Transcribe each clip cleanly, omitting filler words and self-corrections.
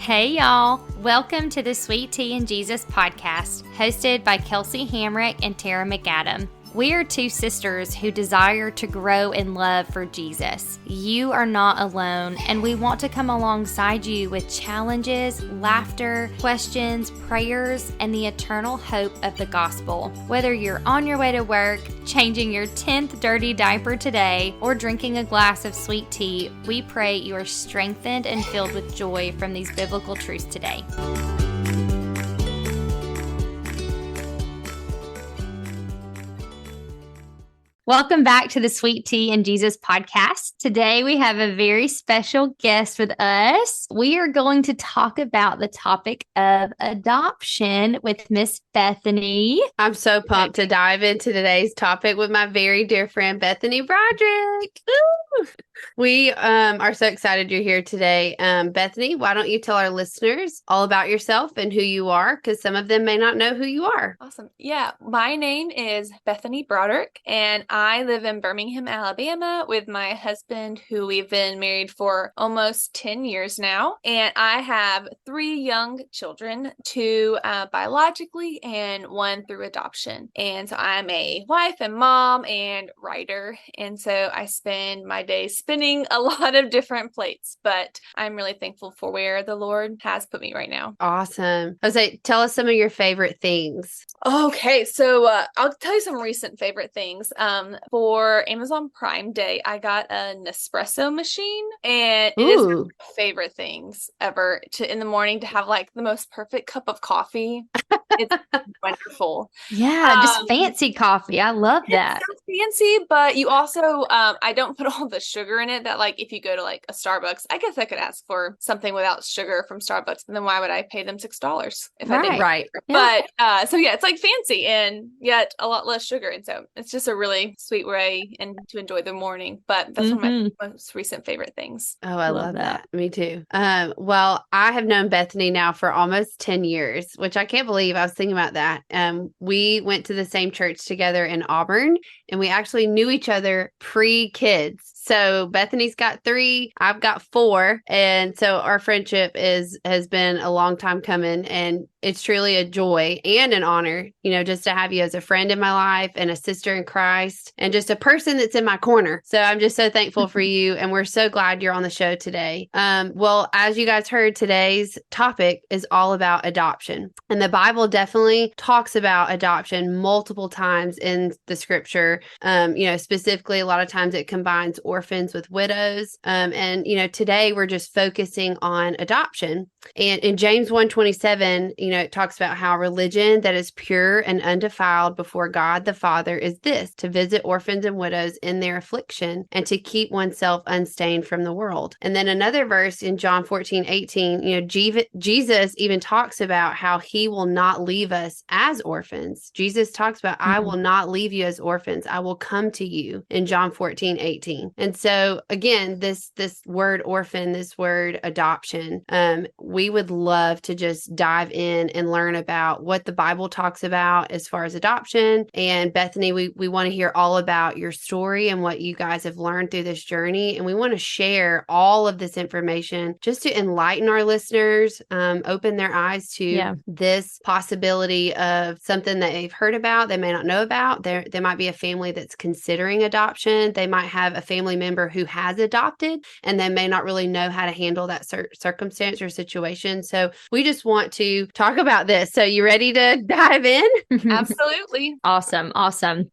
Hey y'all, welcome to the Sweet Tea and Jesus podcast, hosted by Kelsey Hamrick and Tara McAdam. We are two sisters who desire to grow in love for Jesus. You are not alone, and we want to come alongside you with challenges, laughter, questions, prayers, and the eternal hope of the gospel. Whether you're on your way to work, changing your 10th dirty diaper today, or drinking a glass of sweet tea, we pray you are strengthened and filled with joy from these biblical truths today. Welcome back to the Sweet Tea and Jesus podcast. Today we have a very special guest with us. We are going to talk about the topic of adoption with Miss Bethany. I'm so pumped to dive into today's topic with my very dear friend, Bethany Broderick. Ooh. We are so excited you're here today. Bethany, why don't you tell our listeners all about yourself and who you are? Because some of them may not know who you are. Awesome. Yeah, my name is Bethany Broderick, and I live in Birmingham, Alabama with my husband, who we've been married for almost 10 years now. And I have 3 young children, 2 biologically and 1 through adoption. And so I'm a wife and mom and writer. And so I spend my days spinning a lot of different plates, but I'm really thankful for where the Lord has put me right now. Awesome. I was like, tell us some of your favorite things. Okay, so I'll tell you some recent favorite things. For Amazon Prime Day, I got an Nespresso machine, and it is one of my favorite things ever in the morning to have like the most perfect cup of coffee. It's wonderful. Yeah, just fancy coffee. I love that. It's so fancy, but you also, I don't put all the sugar in it that like if you go to like a Starbucks, I guess I could ask for something without sugar from Starbucks, and then why would I pay them $6 if I didn't? Right. Yeah. But so yeah, it's like fancy and yet a lot less sugar, and so it's just a really sweet way and to enjoy the morning. But that's one of my most recent favorite things. Oh, I love that. Me too. Well, I have known Bethany now for almost 10 years, which I can't believe. I was thinking about that. We went to the same church together in Auburn, and we actually knew each other pre-kids. So Bethany's got 3, I've got 4. And so our friendship has been a long time coming, and it's truly a joy and an honor, just to have you as a friend in my life and a sister in Christ and just a person that's in my corner. So I'm just so thankful for you. And we're so glad you're on the show today. Well, as you guys heard, today's topic is all about adoption. And the Bible definitely talks about adoption multiple times in the scripture. Specifically, a lot of times it combines orphans with widows. And today we're just focusing on adoption. And in James 1:27, it talks about how religion that is pure and undefiled before God the Father is this: to visit orphans and widows in their affliction and to keep oneself unstained from the world. And then another verse in John 14:18, Jesus even talks about how he will not leave us as orphans. Jesus talks about, I will not leave you as orphans. I will come to you in John 14:18. And so again, this word orphan, this word adoption, we would love to just dive in and learn about what the Bible talks about as far as adoption. And Bethany, we want to hear all about your story and what you guys have learned through this journey. And we want to share all of this information just to enlighten our listeners, open their eyes to this possibility of something that they've heard about, they may not know about. There might be a family that's considering adoption. They might have a family member who has adopted, and they may not really know how to handle that circumstance or situation. So we just want to talk about this. So you ready to dive in? Absolutely. Awesome.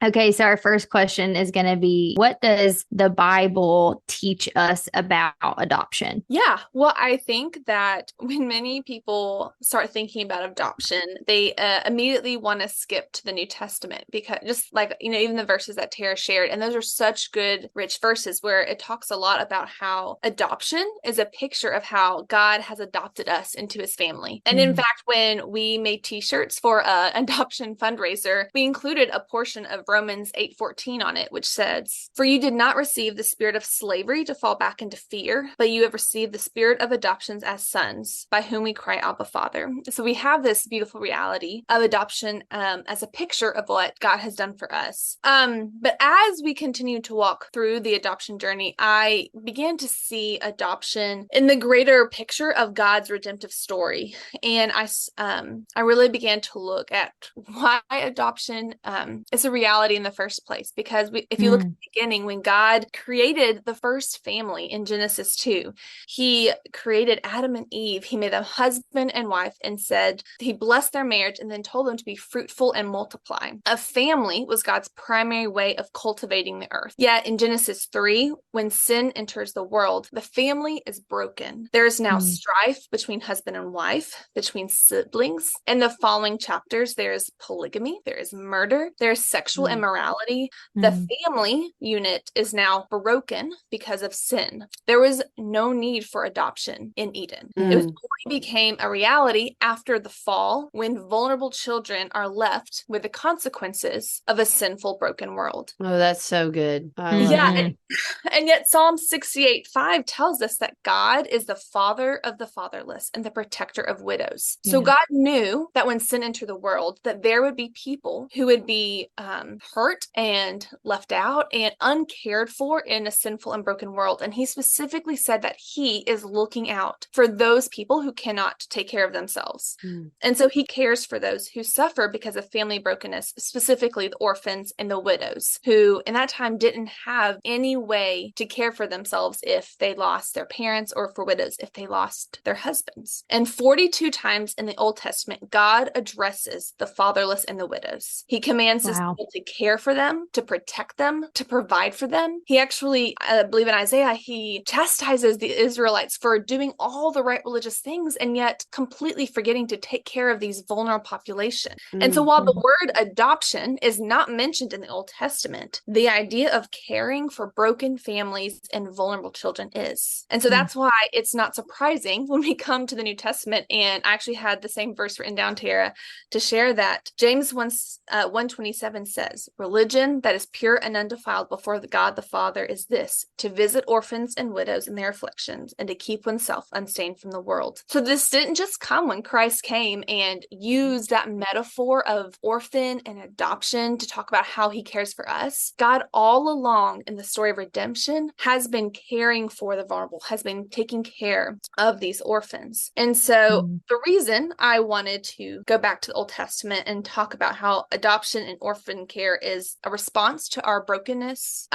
Okay, so our first question is going to be, what does the Bible teach us about adoption? Yeah, well, I think that when many people start thinking about adoption, they immediately want to skip to the New Testament, because just like, even the verses that Tara shared, and those are such good, rich verses where it talks a lot about how adoption is a picture of how God has adopted us into his family. And in fact, when we made t-shirts for an adoption fundraiser, we included a portion of Romans 8:14 on it, which says, "For you did not receive the spirit of slavery to fall back into fear, but you have received the spirit of adoptions as sons, by whom we cry, Abba, Father." So we have this beautiful reality of adoption as a picture of what God has done for us. But as we continue to walk through the adoption adoption journey, I began to see adoption in the greater picture of God's redemptive story. And I really began to look at why adoption is a reality in the first place. Because if you look at the beginning, when God created the first family in Genesis 2, he created Adam and Eve. He made them husband and wife and said he blessed their marriage and then told them to be fruitful and multiply. A family was God's primary way of cultivating the earth. Yet in Genesis 3, when sin enters the world, the family is broken. There is now strife between husband and wife, between siblings. In the following chapters, there is polygamy, there is murder, there is sexual immorality. The family unit is now broken because of sin. There was no need for adoption in Eden. It only became a reality after the fall, when vulnerable children are left with the consequences of a sinful, broken world. Oh, that's so good. Yeah. And yet Psalm 68:5 tells us that God is the father of the fatherless and the protector of widows. So God knew that when sin entered the world, that there would be people who would be hurt and left out and uncared for in a sinful and broken world. And he specifically said that he is looking out for those people who cannot take care of themselves. And so he cares for those who suffer because of family brokenness, specifically the orphans and the widows, who in that time didn't have any way to care for themselves if they lost their parents, or for widows if they lost their husbands. And 42 times in the Old Testament, God addresses the fatherless and the widows. He commands his people to care for them, to protect them, to provide for them. He actually, I believe in Isaiah, he chastises the Israelites for doing all the right religious things and yet completely forgetting to take care of these vulnerable population. And so while the word adoption is not mentioned in the Old Testament, the idea of caring for broken families and vulnerable children is. And so that's why it's not surprising when we come to the New Testament. And I actually had the same verse written down, Tara, to share that James 1:27 says, religion that is pure and undefiled before God the Father is this, to visit orphans and widows in their afflictions and to keep oneself unstained from the world. So this didn't just come when Christ came and used that metaphor of orphan and adoption to talk about how he cares for us. God all along in the story of redemption has been caring for the vulnerable, has been taking care of these orphans. And so the reason I wanted to go back to the Old Testament and talk about how adoption and orphan care is a response to our brokenness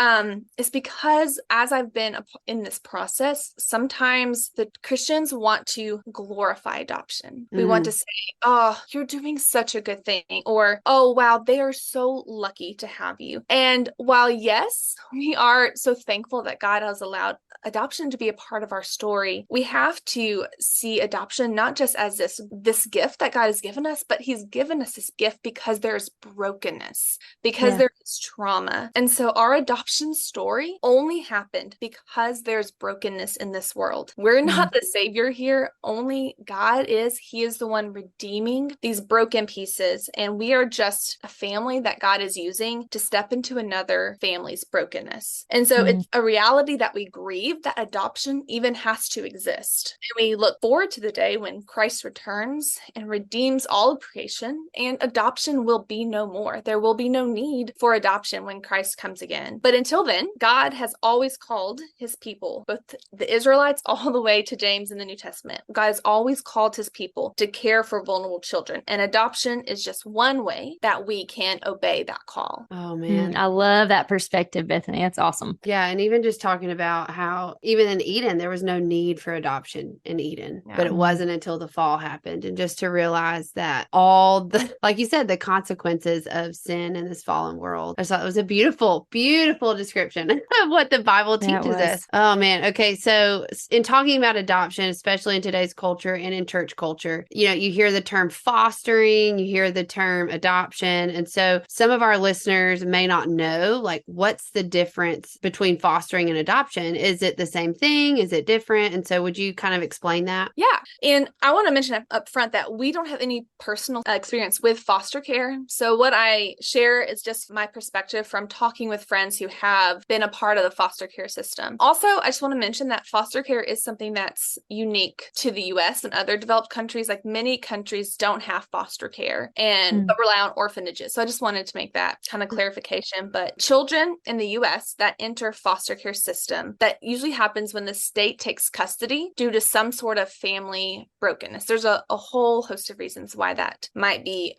is because as I've been in this process, sometimes the Christians want to glorify adoption. We want to say, oh, you're doing such a good thing, or, oh, wow, they are so lucky to have you. And while, yes, we are so thankful that God has allowed adoption to be a part of our story, we have to see adoption not just as this gift that God has given us, but he's given us this gift because there's brokenness, because there is trauma. And so our adoption story only happened because there's brokenness in this world. We're not the savior here. Only God is. He is the one redeeming these broken pieces. And we are just a family that God is using to step into another family's brokenness. And so it's a reality that we grieve that adoption even has to exist. And we look forward to the day when Christ returns and redeems all of creation, and adoption will be no more. There will be no need for adoption when Christ comes again. But until then, God has always called his people, both the Israelites all the way to James in the New Testament. God has always called his people to care for vulnerable children. And adoption is just one way that we can obey that call. Oh, man. I love that perspective, Bethany. That's awesome. Yeah. And even just talking about how even in Eden, there was no need for adoption in Eden, but it wasn't until the fall happened. And just to realize that all the, like you said, the consequences of sin in this fallen world. I thought it was a beautiful, beautiful description of what the Bible teaches us. Oh, man. Okay. So in talking about adoption, especially in today's culture and in church culture, you know, you hear the term fostering, you hear the term adoption. And so some of our listeners may not know, like, what's the difference between fostering and adoption? Is it the same thing? Is it different? And so would you kind of explain that? Yeah. And I want to mention up front that we don't have any personal experience with foster care. So what I share is just my perspective from talking with friends who have been a part of the foster care system. Also, I just want to mention that foster care is something that's unique to the US and other developed countries. Like, many countries don't have foster care and but rely on orphanages. So I just wanted to make that kind of clarification. But children in the US that enter enter foster care system, that usually happens when the state takes custody due to some sort of family brokenness. There's a whole host of reasons why that might be.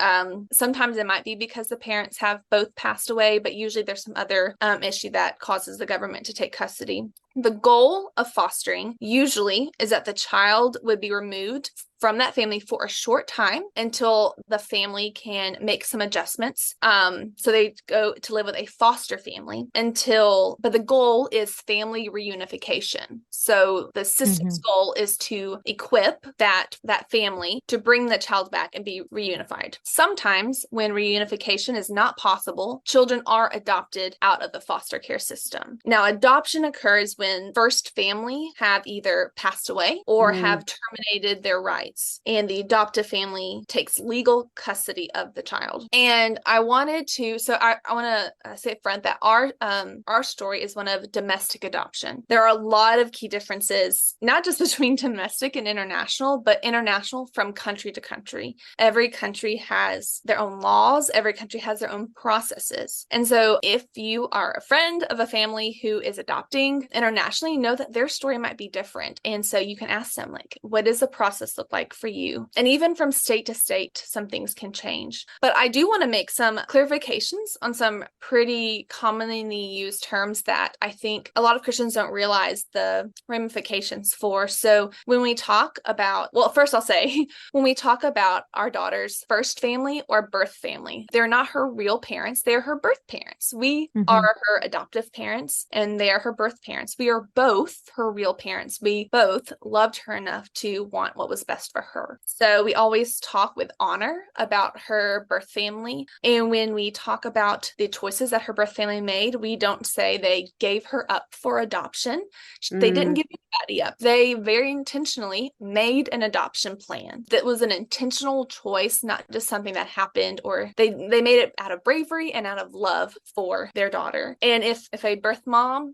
Sometimes it might be because the parents have both passed away, but usually there's some other issue that causes the government to take custody. The goal of fostering usually is that the child would be removed from that family for a short time until the family can make some adjustments. So they go to live with a foster family but the goal is family reunification. So the system's goal is to equip that family to bring the child back and be reunified. Sometimes when reunification is not possible, children are adopted out of the foster care system. Now, adoption occurs when first family have either passed away or have terminated their rights, and the adoptive family takes legal custody of the child. And I want to say up front that our story is one of domestic adoption. There are a lot of key differences, not just between domestic and international, but international from country to country. Every country has their own laws. Every country has their own processes. And so if you are a friend of a family who is adopting internationally, know that their story might be different. And so you can ask them, like, what does the process look like for you? And even from state to state, some things can change. But I do want to make some clarifications on some pretty commonly used terms that I think a lot of Christians don't realize the ramifications for. So when we talk about, well, first I'll say, when we talk about our daughter's first family or birth family, they're not her real parents. They're her birth parents. We are her adoptive parents, and they are her birth parents. We are both her real parents. We both loved her enough to want what was best for her. So we always talk with honor about her birth family. And when we talk about the choices that her birth family made, we don't say they gave her up for adoption. They didn't give anybody up. They very intentionally made an adoption plan that was an intentional choice, not just something that happened, or they made it out of bravery and out of love for their daughter. And if a birth mom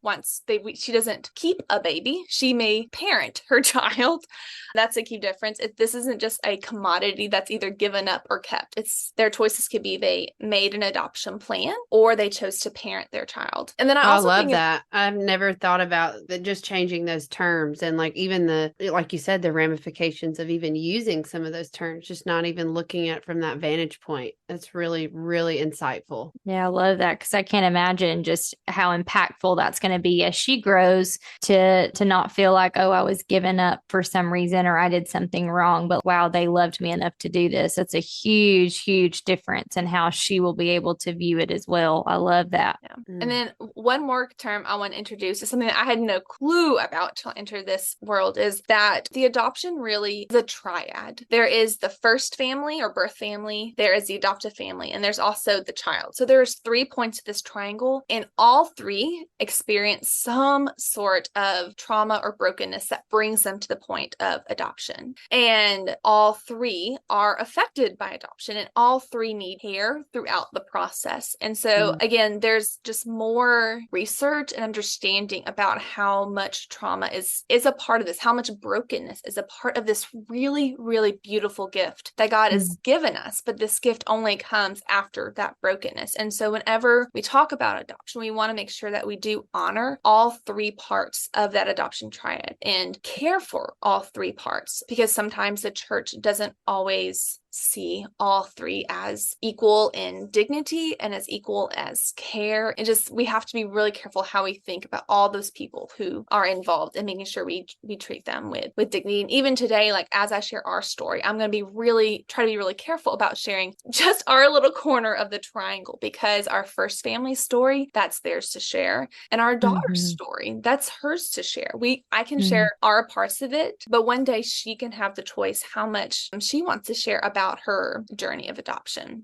she doesn't keep a baby, she may parent her child. That's a key difference. This isn't just a commodity that's either given up or kept. Their choices could be they made an adoption plan or they chose to parent their child. And then I also love that. I've never thought about just changing those terms, and like even like you said, the ramifications of even using some of those terms, just not even looking at it from that vantage point. That's really, really insightful. Yeah, I love that, because I can't imagine just how impactful that's going to be as she grows to not feel like, oh, I was given up for some reason or I did something wrong, but wow, they loved me enough to do this. That's a huge, huge difference in how she will be able to view it as well. I love that. Yeah. And then one more term I want to introduce is something that I had no clue about till I entered this world, is that the adoption really is a triad. There is the first family or birth family, there is the adoptive family, and there's also the child. So there's 3 points of this triangle, and all three experience some sort of trauma or brokenness that brings them to the point of adoption. And all three are affected by adoption, and all three need care throughout the process. And so again, there's just more research and understanding about how much trauma is a part of this, how much brokenness is a part of this really, really beautiful gift that God has given us. But this gift only comes after that brokenness. And so whenever we talk about adoption, we want to make sure that we do honor all three parts of that adoption triad and care for all three parts, because sometimes the church doesn't always see all three as equal in dignity and as equal as care. And just, we have to be really careful how we think about all those people who are involved and making sure we treat them with dignity. And even today, like as I share our story, I'm going to try to be really careful about sharing just our little corner of the triangle, because our first family story, that's theirs to share. And our daughter's story, that's hers to share. I can share our parts of it, but one day she can have the choice how much she wants to share about her journey of adoption.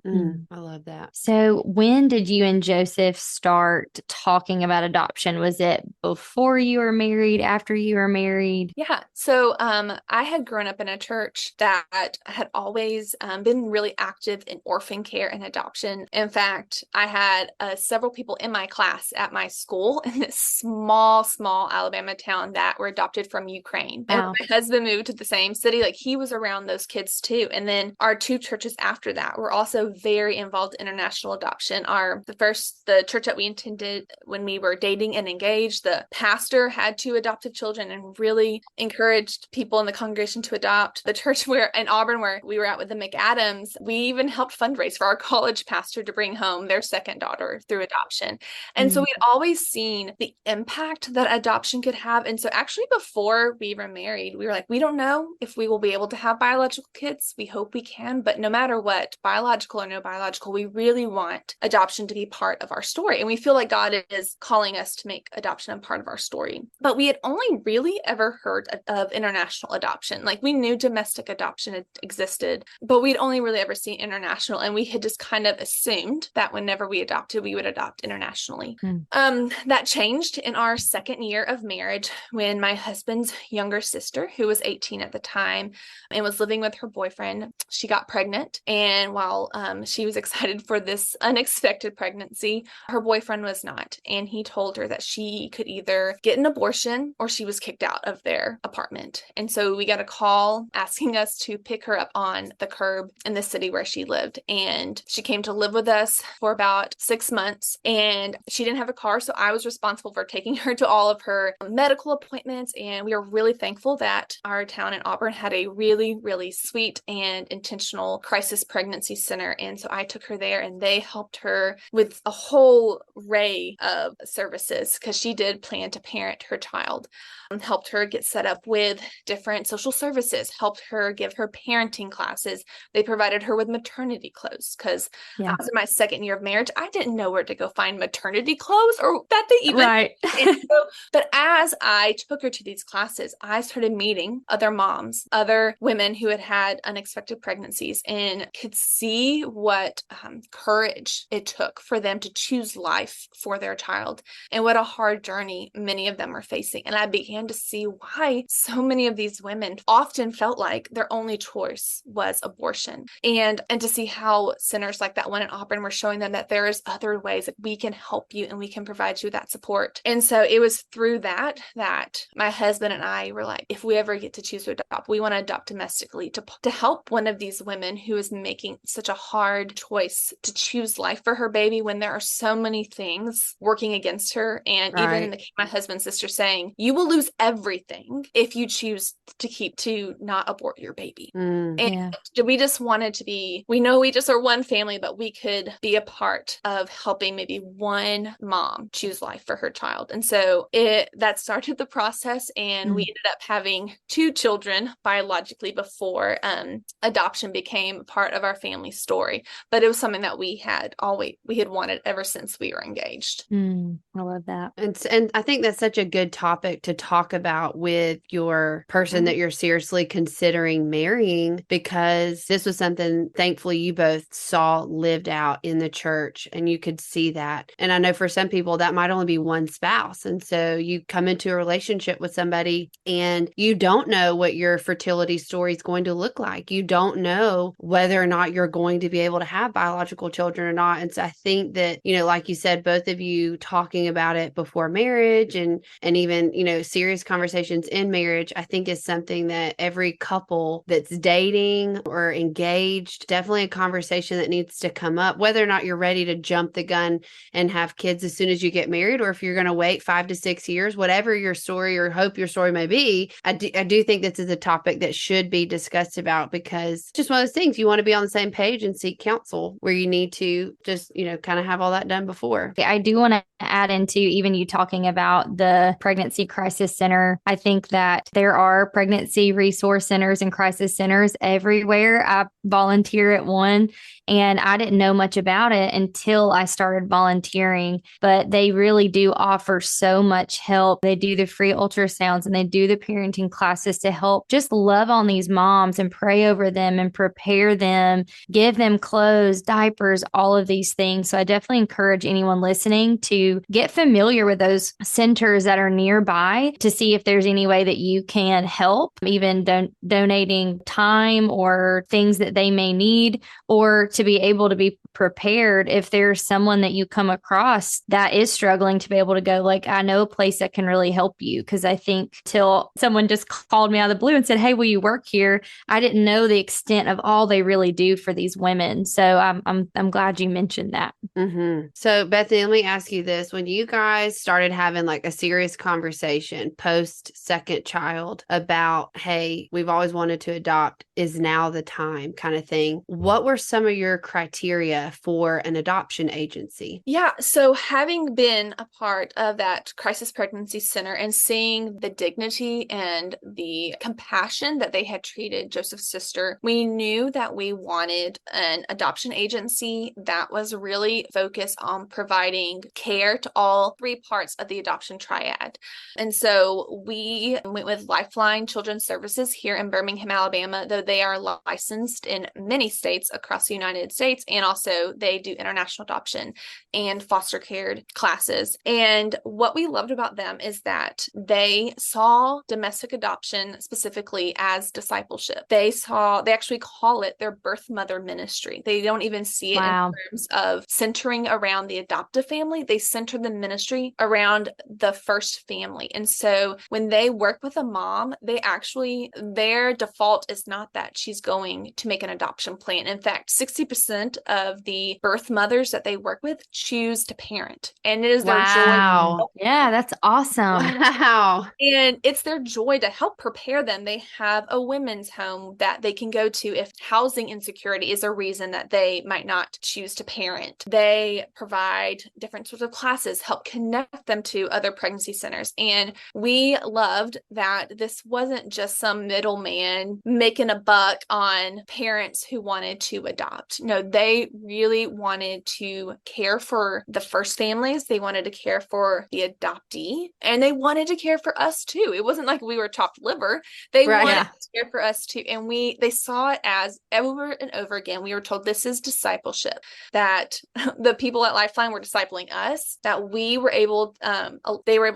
I love that. So when did you and Joseph start talking about adoption? Was it before you were married, after you were married? Yeah. So I had grown up in a church that had always been really active in orphan care and adoption. In fact, I had several people in my class at my school in this small Alabama town that were adopted from Ukraine. And Wow. my husband moved to the same city. Like, he was around those kids too. And then our two churches after that were also very involved in international adoption. The church that we attended when we were dating and engaged, the pastor had two adoptive children and really encouraged people in the congregation to adopt. The church in Auburn where we were at with the McAdams, we even helped fundraise for our college pastor to bring home their second daughter through adoption. And so we'd always seen the impact that adoption could have. And so actually before we were married, we were like, we don't know if we will be able to have biological kids. We hope we can, but no matter what, biological or no biological, we really want adoption to be part of our story. And we feel like God is calling us to make adoption a part of our story. But we had only really ever heard of international adoption. Like we knew domestic adoption existed, but we'd only really ever seen international. And we had just kind of assumed that whenever we adopted, we would adopt internationally. That changed in our second year of marriage when my husband's younger sister, who was 18 at the time and was living with her boyfriend, she got pregnant. And while she was excited for this unexpected pregnancy, her boyfriend was not. And he told her that she could either get an abortion or she was kicked out of their apartment. And so we got a call asking us to pick her up on the curb in the city where she lived. And she came to live with us for about 6 months. And she didn't have a car, so I was responsible for taking her to all of her medical appointments. And we are really thankful that our town in Auburn had a really, really sweet and intentional crisis pregnancy center. And so I took her there and they helped her with a whole array of services because she did plan to parent her child. Helped her get set up with different social services, helped her give her parenting classes. They provided her with maternity clothes because after my second year of marriage, I didn't know where to go find maternity clothes or that they even. Right. But as I took her to these classes, I started meeting other moms, other women who had had unexpected pregnancies and could see what courage it took for them to choose life for their child and what a hard journey many of them are facing. And I began to see why so many of these women often felt like their only choice was abortion. And to see how centers like that one in Auburn were showing them that there is other ways that we can help you and we can provide you that support. And so it was through that my husband and I were like, if we ever get to choose to adopt, we want to adopt domestically to help one of these women who is making such a hard choice to choose life for her baby when there are so many things working against her. And even in the case of my husband's sister saying, you will lose everything if you choose to not abort your baby. We just wanted to be, we know we just are one family, but we could be a part of helping maybe one mom choose life for her child. And so that started the process, and we ended up having 2 children biologically before adoption became part of our family story. But it was something that we had wanted ever since we were engaged. I love that. And I think that's such a good topic to talk about with your person that you're seriously considering marrying, because this was something thankfully you both saw lived out in the church and you could see that. And I know for some people that might only be one spouse. And so you come into a relationship with somebody and you don't know what your fertility story is going to look like. You don't know whether or not you're going to be able to have biological children or not. And so I think that, like you said, both of you talking about it before marriage and even, serious conversations in marriage, I think is something that every couple that's dating or engaged, definitely a conversation that needs to come up, whether or not you're ready to jump the gun and have kids as soon as you get married, or if you're going to wait 5 to 6 years, whatever your story or hope your story may be. I do think this is a topic that should be discussed about, because it's just one of those things you want to be on the same page and seek counsel where you need to just, kind of have all that done before. I do want to add into even you talking about the pregnancy crisis center. I think that there are pregnancy resource centers and crisis centers everywhere. I volunteer at one, and I didn't know much about it until I started volunteering, but they really do offer so much help. They do the free ultrasounds and they do the parenting classes to help just love on these moms and pray over them and prepare them, give them clothes, diapers, all of these things. So I definitely encourage anyone listening to get familiar with those centers that are nearby to see if there's any way that you can help, even donating time or things that they may need, or to be able to be prepared if there's someone that you come across that is struggling, to be able to go, like, I know a place that can really help you. Because I think till someone just called me out of the blue and said, hey, will you work here? I didn't know the extent extent of all they really do for these women. So I'm glad you mentioned that. Mm-hmm. So Bethany, let me ask you this. When you guys started having like a serious conversation post second child about, hey, we've always wanted to adopt, is now the time kind of thing, what were some of your criteria for an adoption agency? Yeah. So having been a part of that crisis pregnancy center and seeing the dignity and the compassion that they had treated Joseph's sister, we knew that we wanted an adoption agency that was really focused on providing care to all three parts of the adoption triad. And so we went with Lifeline Children's Services here in Birmingham, Alabama, though they are licensed in many states across the United States, and also they do international adoption and foster care classes. And what we loved about them is that they saw domestic adoption specifically as discipleship. They actually call it their birth mother ministry. They don't even see it in terms of centering around the adoptive family. They center the ministry around the first family. And so when they work with a mom, their default is not that she's going to make an adoption plan. In fact, 60% of the birth mothers that they work with choose to parent. And it is their joy. Yeah, that's awesome. Wow. And it's their joy to help prepare them. They have a women's home that they can go to if housing insecurity is a reason that they might not choose to parent. They provide different sorts of classes, help connect them to other pregnancy centers. And we loved that this wasn't just some middleman making a buck on parents who wanted to adopt. No, they really wanted to care for the first families. They wanted to care for the adoptee, and they wanted to care for us too. It wasn't like we were chopped liver. They wanted to care for us too. And they saw it as over and over again. We were told this is discipleship, that the people at Lifeline were discipling us, that they were able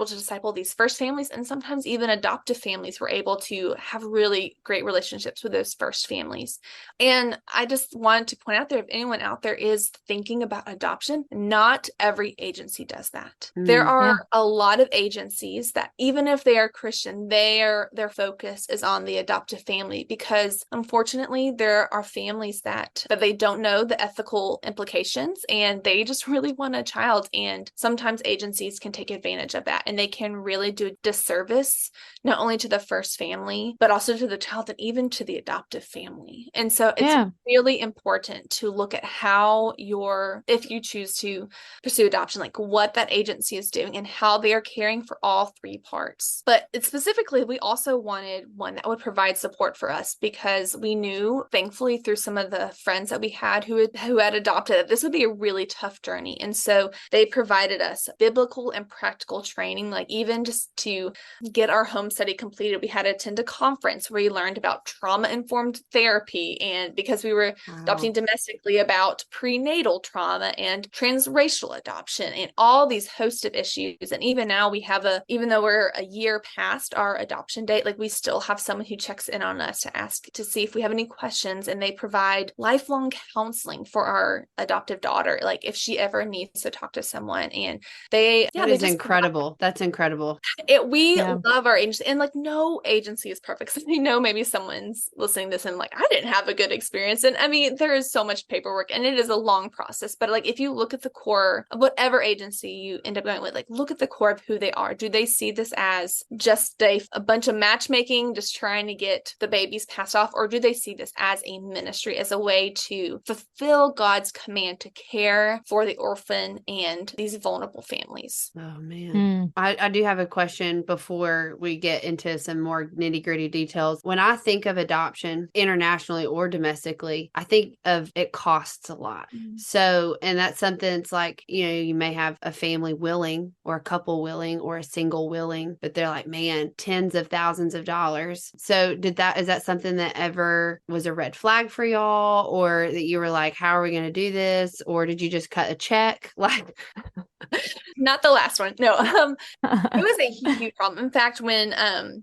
to disciple these first families, and sometimes even adoptive families were able to have really great relationships with those first families. And I just wanted to point out there, if anyone out there is thinking about adoption, not every agency does that. There are a lot of agencies that, even if they are Christian, their focus is on the adoptive family, because unfortunately there are families that they don't know the ethical implications and they just really want a child. And sometimes agencies can take advantage of that, and they can really do a disservice not only to the first family, but also to the child and even to the adoptive family. And so it's really important to look at how if you choose to pursue adoption, like what that agency is doing and how they are caring for all three parts. But specifically, we also wanted one that would provide support for us, because we knew, thankfully, through some of the friends that we had who had adopted, that this would be a really tough journey. And so they provided us biblical and practical training, like even just to get our home study completed, we had to attend a conference where we learned about trauma-informed therapy, and because we were adopting domestically, about prenatal trauma and transracial adoption and all these host of issues. And even now we have even though we're a year past our adoption date, like we still have someone who checks in on us to ask to see if we have any questions, and they provide lifelong counseling for our adoptive daughter, like if she ever needs to talk to someone. And that is incredible. That's incredible. We love our agency, and like no agency is perfect. So I know maybe someone's listening to this and like, I didn't have a good experience. And I mean, there is so much paperwork and it is a long process, but like if you look at the core of whatever agency you end up going with, like look at the core of who they are. Do they see this as just a bunch of matchmaking, just trying to get the babies passed off? Or do they see this as a ministry, as a way to fulfill God's command to care for the orphan and these vulnerable families? Oh man. I do have a question before we get into some more nitty gritty details. When I think of adoption internationally or domestically, I think of it costs a lot. So, and that's something, it's like, you may have a family willing or a couple willing or a single willing, but they're like, man, tens of thousands of dollars. So is that something that ever was a red flag for y'all, or that you were like, how are we going to do this? Or did you just cut a check? Like, Not the last one. No, it was a huge problem. In fact, when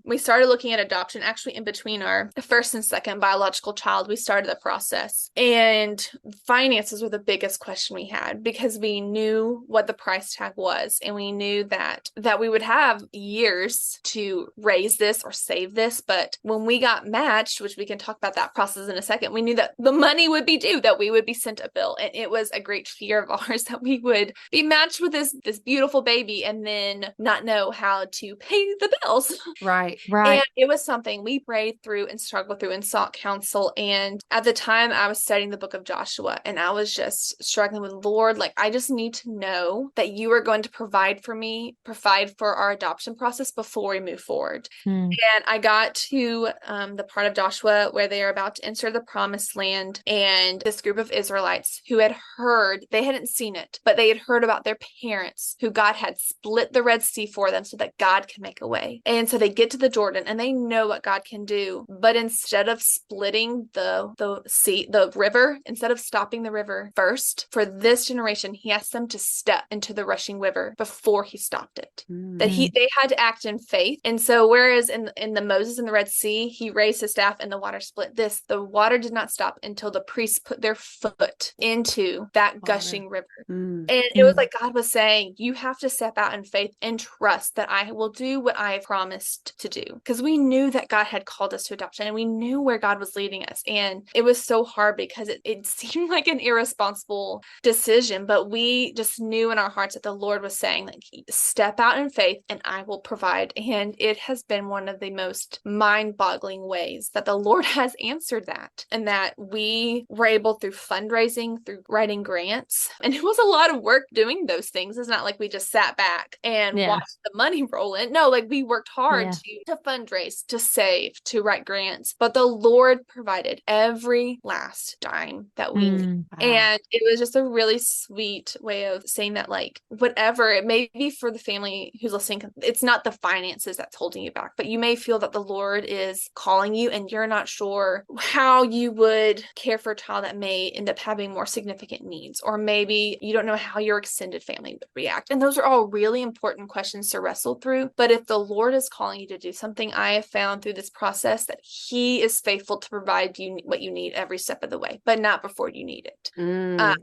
we started looking at adoption, actually in between our first and second biological child, we started the process. And finances were the biggest question we had because we knew what the price tag was. And we knew that we would have years to raise this or save this. But when we got matched, which we can talk about that process in a second, we knew that the money would be due, that we would be sent a bill. And it was a great fear of ours that we would be matched with this beautiful baby and then not know how to pay the bills. Right. And it was something we prayed through and struggled through and sought counsel. And at the time I was studying the book of Joshua and I was just struggling with, Lord, like, I just need to know that you are going to provide for our adoption process before we move forward. And I got to the part of Joshua where they are about to enter the promised land. And this group of Israelites who had heard, they hadn't seen it, but they had heard about their parents who God had split the Red Sea for them so that God can make a way. And so they get to the Jordan and they know what God can do. But instead of splitting the river, instead of stopping the river first, for this generation, he asked them to step into the rushing river before he stopped it. That they had to act in faith. And so whereas in the Moses and the Red Sea, he raised his staff and the water split, the water did not stop until the priests put their foot into that gushing river. And it was like God was saying, you have to step out in faith and trust that I will do what I have promised to do. Because we knew that God had called us to adoption and we knew where God was leading us. And it was so hard because it seemed like an irresponsible decision, but we just knew in our hearts that the Lord was saying, like, step out in faith and I will provide. And it has been one of the most mind-boggling ways that the Lord has answered that, and that we were able, through fundraising, through writing grants, and it was a lot of work doing those things. It's not like we just sat back and watched the money roll in. No, like, we worked hard to fundraise, to save, to write grants, but the Lord provided every last dime that we need. And it was just a really sweet way of saying that, like, whatever it may be for the family who's listening, it's not the finances that's holding you back, but you may feel that the Lord is calling you and you're not sure how you would care for a child that may end up having more significant needs, or maybe you don't know how your extended family would react. And those are all really important questions to wrestle through. But if the Lord is calling you to do something, I have found through this process that he is faithful to provide you what you need every step of the way, but not before you need it.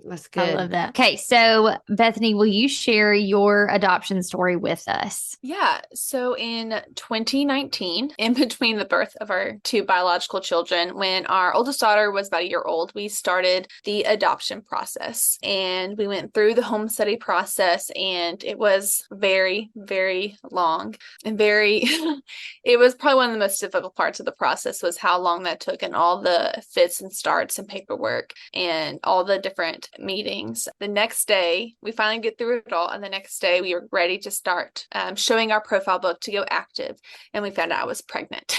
That's good. I love that. Okay, so Bethany, will you share your adoption story with us? Yeah. So in 2019, in between the birth of our two biological children, when our oldest daughter was about a year old, we started the adoption process. And we went through the home study process, and it was very, very long and it was probably one of the most difficult parts of the process, was how long that took, and all the fits and starts and paperwork and all the different meetings. The next day, we finally get through it all. And the next day we were ready to start showing our profile book to go active. And we found out I was pregnant.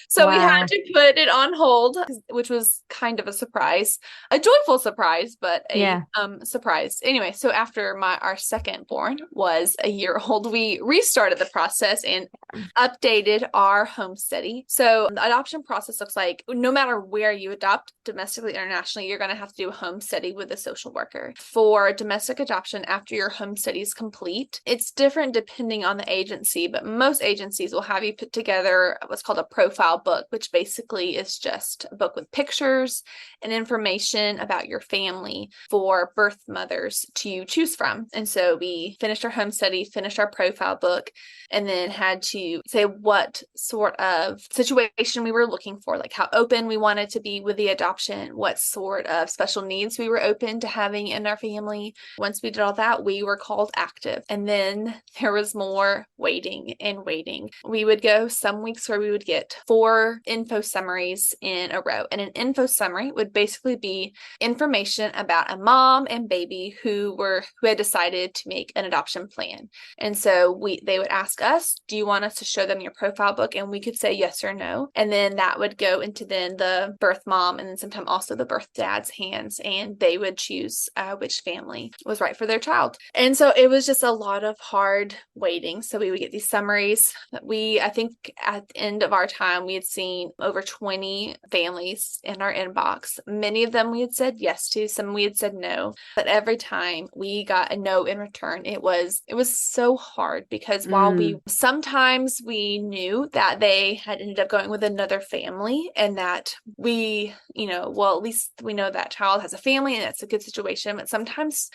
So we had to put it on hold, which was kind of a surprise, a joyful surprise, but a surprise. Anyway, so after our second born was a year old, we restarted the process and updated our home study. So the adoption process looks like, no matter where you adopt, domestically, internationally, you're going to have to do a home study with a social worker. For domestic adoption, after your home study is complete, it's different depending on the agency, but most agencies will have you put together what's called a profile book, which basically is just a book with pictures and information about your family for birth mothers to choose from. And so we finished our home study, finished our profile book, and then had to say what sort of situation we were looking for, like how open we wanted to be with the adoption, what sort of special needs we were open to having in our family. Once we did all that, we were called active. And then there was more waiting and waiting. We would go some weeks where we would get 4 info summaries in a row. And an info summary would basically be information about a mom and baby who had decided to make an adoption plan. And so they would ask us, do you want us to show them your profile book? And we could say yes or no. And then that would go into then the birth mom and then sometimes also the birth dad's hands, and they would choose which family was right for their child. And so it was just a lot of hard waiting. So we would get these summaries. I think at the end of our time, we had seen over 20 families in our inbox. Many of them we had said yes to, some we had said no. But every time we got a no in return. It was so hard because while sometimes we knew that they had ended up going with another family and that we, at least we know that child has a family and it's a good situation, but sometimes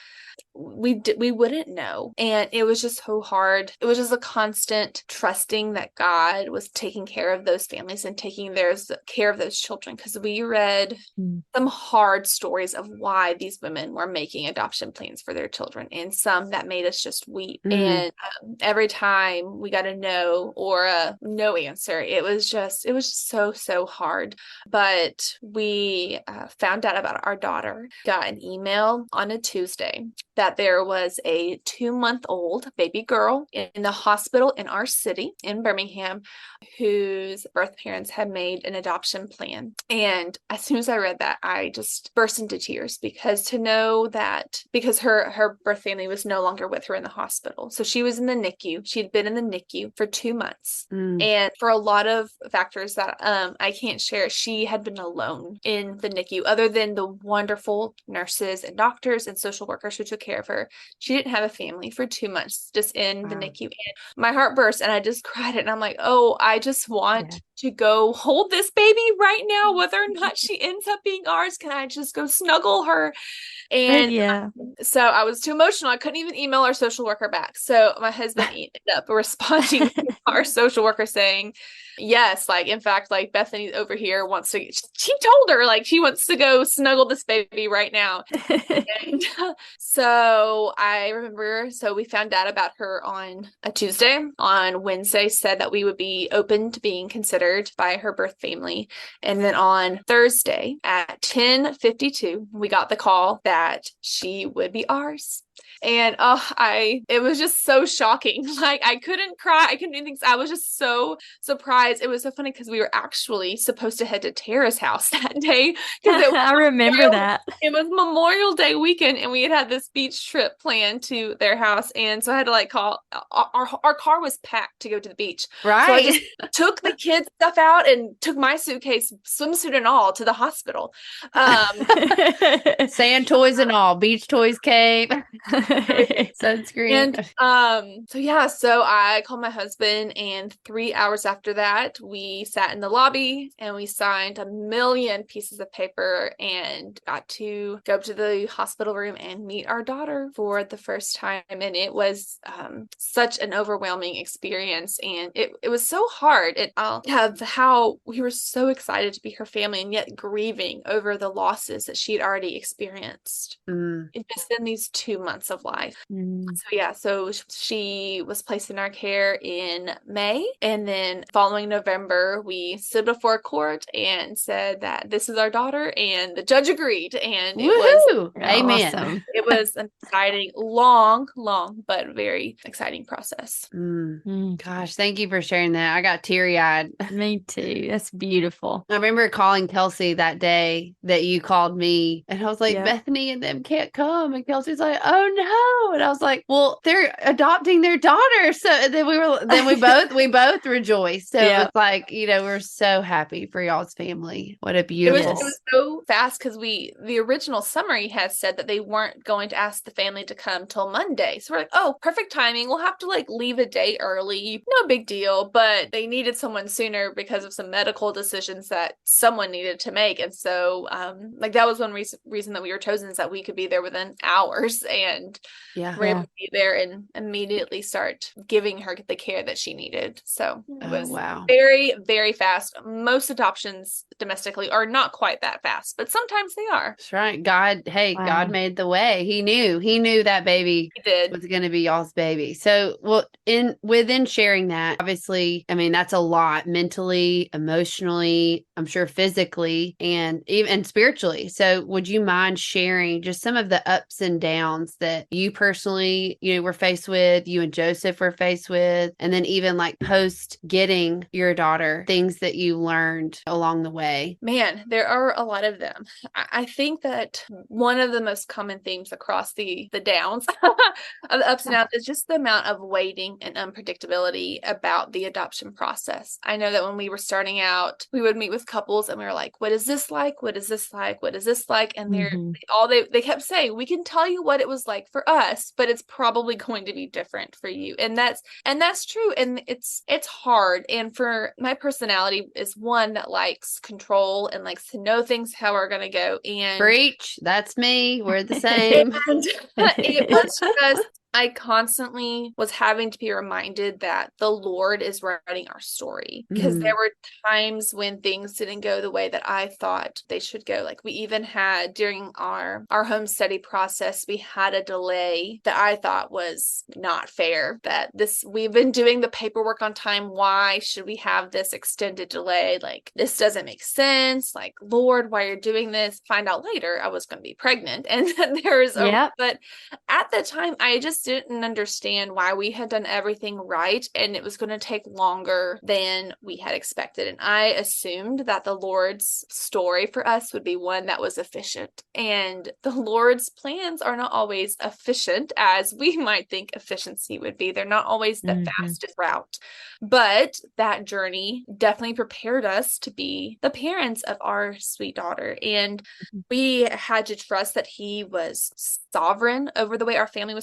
we wouldn't know. And it was just so hard. It was just a constant trusting that God was taking care of those families and taking care of those children. Because we read some hard stories of why these women were making adoption plans for their children, and some that made us just weep. And every time we got a no or a no answer, it was just so hard. But we found out about our daughter, got an email on a Tuesday that there was a 2-month-old baby girl in the hospital in our city in Birmingham whose birth parents had made an adoption plan. And as soon as I read that, I just burst into tears because her birth family was no longer with her in the hospital. So she was in the NICU. She'd been in the NICU for 2 months. And for a lot of factors that I can't share, she had been alone in the NICU other than the wonderful nurses and doctors and social workers who took care of her. She didn't have a family for 2 months just in the NICU. And my heart burst and I just cried. And I'm like, oh, I just want to go hold this baby right now, whether or not she ends up being ours. Can I just go snuggle her? And so I was too emotional. I couldn't even email our social worker back. So my husband ended up responding to our social worker saying, yes, in fact, Bethany over here she told her, she wants to go snuggle this baby right now. And so I remember, we found out about her on a Tuesday. On Wednesday, said that we would be open to being considered by her birth family. And then on Thursday at 10:52, we got the call that she would be ours. And it was just so shocking. I couldn't cry. I couldn't do things. I was just so surprised. It was so funny because we were actually supposed to head to Tara's house that day. I remember that. It was Memorial Day weekend and we had this beach trip planned to their house. And so I had to call, our car was packed to go to the beach. Right. So I just took the kids' stuff out and took my suitcase, swimsuit and all, to the hospital. Sand toys and all, beach toys came. Sunscreen. And so I called my husband, and 3 hours after that we sat in the lobby and we signed a million pieces of paper and got to go to the hospital room and meet our daughter for the first time. And it was such an overwhelming experience, and it was so hard. How we were so excited to be her family and yet grieving over the losses that she had already experienced just in these 2 months of life. So she was placed in our care in May, and then following November we stood before court and said that this is our daughter, and the judge agreed. And it was amen. Awesome. It was an exciting, long but very exciting process. Gosh, thank you for sharing that. I got teary-eyed. Me too. That's beautiful. I remember calling Kelsey that day that you called me, and I was like, Bethany and them can't come, and Kelsey's like, oh no. And I was like, well, they're adopting their daughter. So then we both rejoiced. So it's we're so happy for y'all's family. What a beautiful. It was so fast because the original summary has said that they weren't going to ask the family to come till Monday. So we're like, oh, perfect timing. We'll have to leave a day early. No big deal. But they needed someone sooner because of some medical decisions that someone needed to make. And so that was one reason that we were chosen, is that we could be there within hours. And we're able to be there and immediately start giving her the care that she needed. So it was very, very fast. Most adoptions domestically are not quite that fast, but sometimes they are. That's right. God made the way. He knew that baby was going to be y'all's baby. So, within sharing that, obviously, that's a lot mentally, emotionally, I'm sure physically, and even spiritually. So would you mind sharing just some of the ups and downs that you personally, were faced with, you and Joseph were faced with, and then even post getting your daughter, things that you learned along the way? Man, there are a lot of them. I think that one of the most common themes across the downs of the ups and downs is just the amount of waiting and unpredictability about the adoption process. I know that when we were starting out, we would meet with couples and we were like, what is this like? What is this like? What is this like? And they kept saying, we can tell you what it was like for us, but it's probably going to be different for you. And that's true. And it's hard. And for my personality is one that likes control and likes to know things how are going to go. And Preach. That's me. We're the same. and it was just, I constantly was having to be reminded that the Lord is writing our story, because there were times when things didn't go the way that I thought they should go. Like we even had during our home study process, we had a delay that I thought was not fair, that we've been doing the paperwork on time. Why should we have this extended delay? Like this doesn't make sense. Like, Lord, why you're doing this? Find out later I was going to be pregnant. And but at the time I just didn't understand why we had done everything right and it was going to take longer than we had expected. And I assumed that the Lord's story for us would be one that was efficient. And the Lord's plans are not always efficient as we might think efficiency would be. They're not always the fastest route. But that journey definitely prepared us to be the parents of our sweet daughter. And we had to trust that he was sovereign over the way our family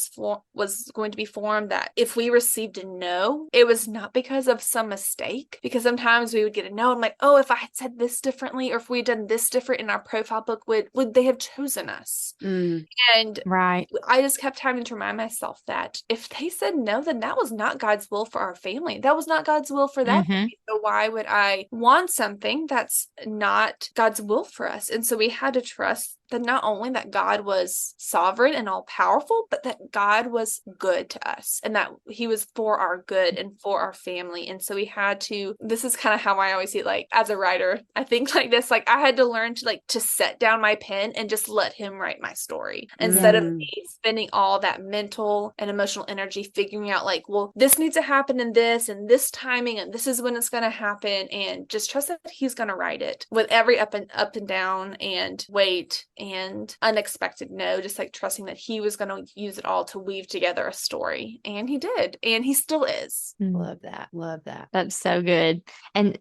was going to be formed, that if we received a no, it was not because of some mistake, because sometimes we would get a no and like, oh, if I had said this differently, or if we'd done this different in our profile book, would they have chosen us? And right. I just kept having to remind myself that if they said no, then that was not God's will for our family. That was not God's will for that family. So why would I want something that's not God's will for us? And so we had to trust that not only that God was sovereign and all powerful, but that God was good to us and that he was for our good and for our family. And so we had to, this is kind of how I always see it, like as a writer, I think like this, like I had to learn to set down my pen and just let him write my story instead of me spending all that mental and emotional energy figuring out like, well, this needs to happen in this and this timing, and this is when it's going to happen, and just trust that he's going to write it with every up and down and wait and unexpected no, just like trusting that he was going to use it all to weave together a story. And he did. And he still is. Love that. Love that. That's so good. And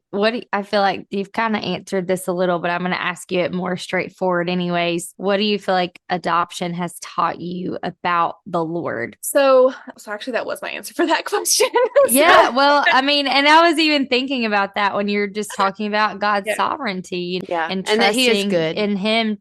I feel like you've kind of answered this a little, but I'm going to ask you it more straightforward anyways. What do you feel like adoption has taught you about the Lord? So actually that was my answer for that question. Yeah. Well, I mean, and I was even thinking about that when you're just talking about God's sovereignty and that he is good in him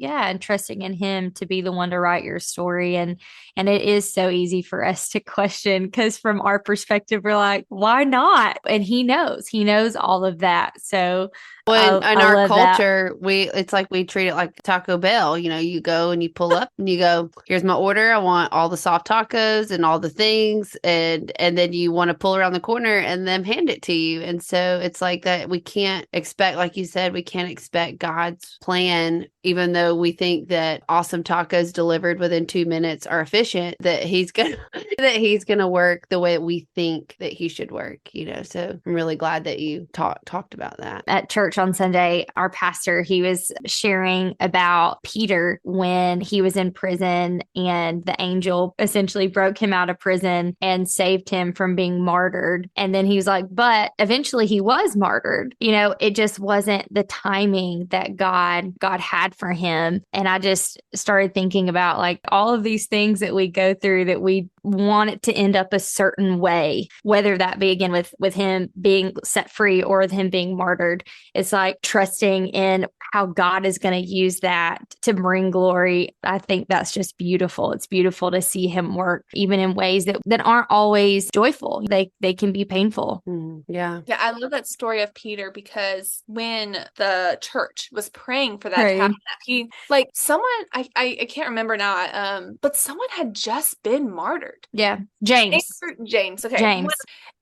and trusting in him to be the one to write your story. And it is so easy for us to question, because from our perspective, we're like, why not? And he knows all of that. So in our culture, it's like we treat it like Taco Bell. You know, you go and you pull up and you go, here's my order. I want all the soft tacos and all the things. And then you want to pull around the corner and then hand it to you. And so it's like that. We can't expect, like you said, we can't expect God's plan, even though we think that awesome tacos delivered within 2 minutes are efficient, that he's gonna work the way we think that he should work, you know. So I'm really glad that you talked about that. At church on Sunday, our pastor, he was sharing about Peter when he was in prison and the angel essentially broke him out of prison and saved him from being martyred. And then he was like, but eventually he was martyred. You know, it just wasn't the timing that God had for him. And I just started thinking about like all of these things that we go through that we want it to end up a certain way, whether that be again with him being set free or with him being martyred. It's like trusting in how God is going to use that to bring glory. I think that's just beautiful. It's beautiful to see him work even in ways that aren't always joyful. They can be painful. Yeah. I love that story of Peter, because when the church was praying for that to happen, he like someone I can't remember now, but someone had just been martyred. Yeah. James. Okay. James.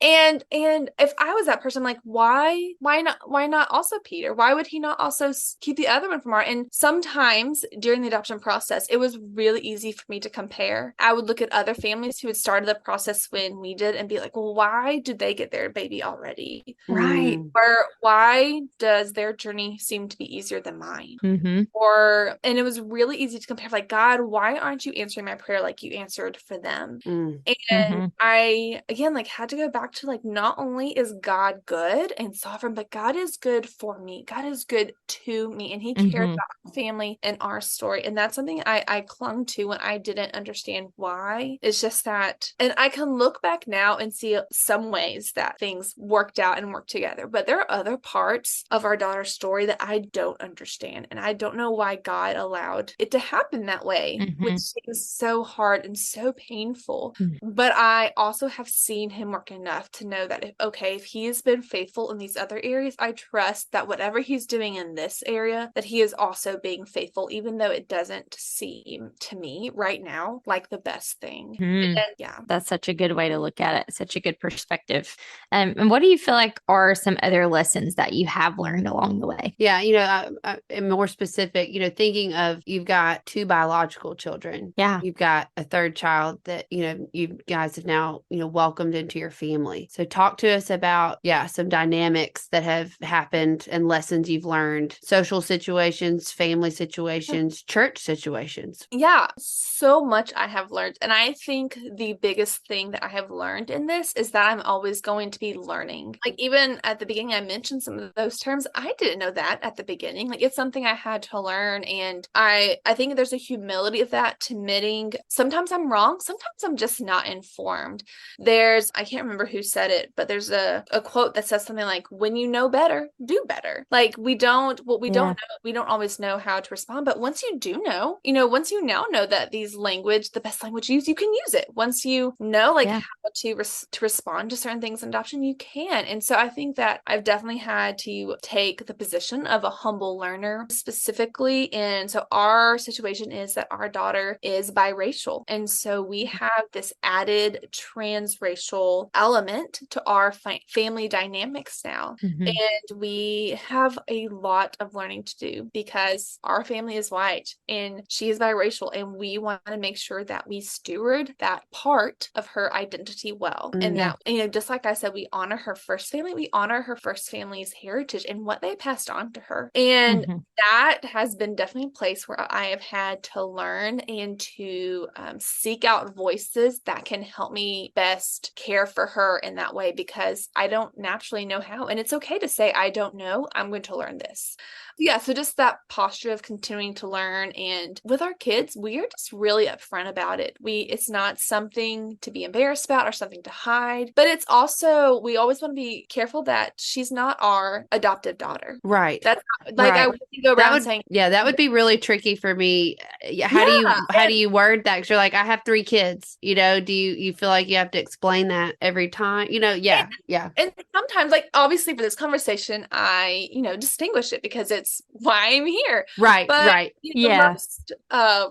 And if I was that person, like, why not also Peter? Why would he not also keep the other one from martyr? And sometimes during the adoption process, it was really easy for me to compare. I would look at other families who had started the process when we did and be like, well, why did they get their baby already? Right. Or why does their journey seem to be easier than mine? And it was really easy to compare, like, God, why aren't you answering my prayer like you answered for them? And I, again, like had to go back to not only is God good and sovereign, but God is good for me. God is good to to me and he cared about our family and our story. And that's something I clung to when I didn't understand why. It's just that, and I can look back now and see some ways that things worked out and worked together, but there are other parts of our daughter's story that I don't understand. And I don't know why God allowed it to happen that way, which seems so hard and so painful. But I also have seen him work enough to know that if he has been faithful in these other areas, I trust that whatever he's doing in this area, that he is also being faithful, even though it doesn't seem to me right now like the best thing. And yeah. That's such a good way to look at it. Such a good perspective. And what do you feel like are some other lessons that you have learned along the way? Yeah, and more specific, thinking of, you've got 2 biological children. Yeah. You've got a 3rd child that, you guys have now, welcomed into your family. So talk to us about, some dynamics that have happened and lessons you've learned, social situations, family situations, church situations. Yeah, so much I have learned. And I think the biggest thing that I have learned in this is that I'm always going to be learning. Like, even at the beginning, I mentioned some of those terms. I didn't know that at the beginning. Like, it's something I had to learn. And I think there's a humility of that, to admitting sometimes I'm wrong. Sometimes I'm just not informed. I can't remember who said it, but there's a quote that says something like, when you know better, do better. Like, we don't know, we don't always know how to respond. But once you do know, once you now know that the best language you can use it. Once you know, how to respond to certain things in adoption, you can. And so I think that I've definitely had to take the position of a humble learner, specifically. And so our situation is that our daughter is biracial. And so we have this added transracial element to our family dynamics now. And we have a lot of learning to do, because our family is white and she is biracial, and we want to make sure that we steward that part of her identity well. And that, just like I said, we honor her first family, we honor her first family's heritage and what they passed on to her. And that has been definitely a place where I have had to learn and to seek out voices that can help me best care for her in that way, because I don't naturally know how. And it's okay to say, I don't know, I'm going to learn this. Yeah, so just that posture of continuing to learn. And with our kids, we are just really upfront about it. It's not something to be embarrassed about or something to hide, but it's also, we always want to be careful that she's not our adoptive daughter. Right. That's like, I wouldn't go around saying, that would be really tricky for me. How do you word that? Because you're like, I have 3 kids, do you feel like you have to explain that every time, Yeah. And sometimes, like, obviously for this conversation, I, distinguish it because it's why I'm here. Right. But, right. The most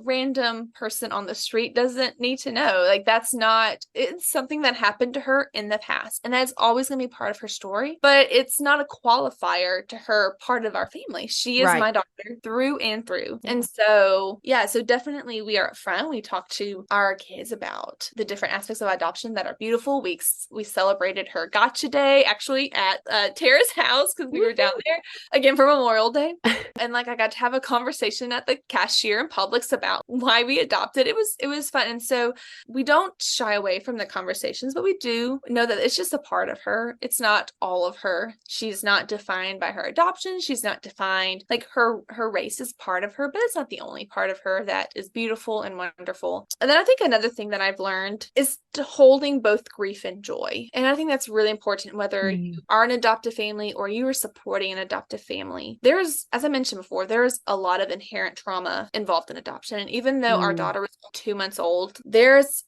random person on the street doesn't need to know. Like, it's something that happened to her in the past. And that's always going to be part of her story. But it's not a qualifier to her part of our family. She is my daughter through and through. And so, so definitely we are upfront. We talk to our kids about the different aspects of adoption that are beautiful. We celebrated her gotcha day actually at Tara's house, because we were down there again for Memorial Day. And like, I got to have a conversation at the cashier in Publix about why we adopted. It was fun. And so we don't shy away from the conversations, but we do know that it's just a part of her. It's not all of her. She's not defined by her adoption. She's not defined, like, her race is part of her, but it's not the only part of her that is beautiful and wonderful. And then I think another thing that I've learned is holding both grief and joy. And I think that's really important, whether you are an adoptive family or you are supporting an adoptive family. There's, as I mentioned before, there's a lot of inherent trauma involved in adoption. And even though our daughter was 2 months old,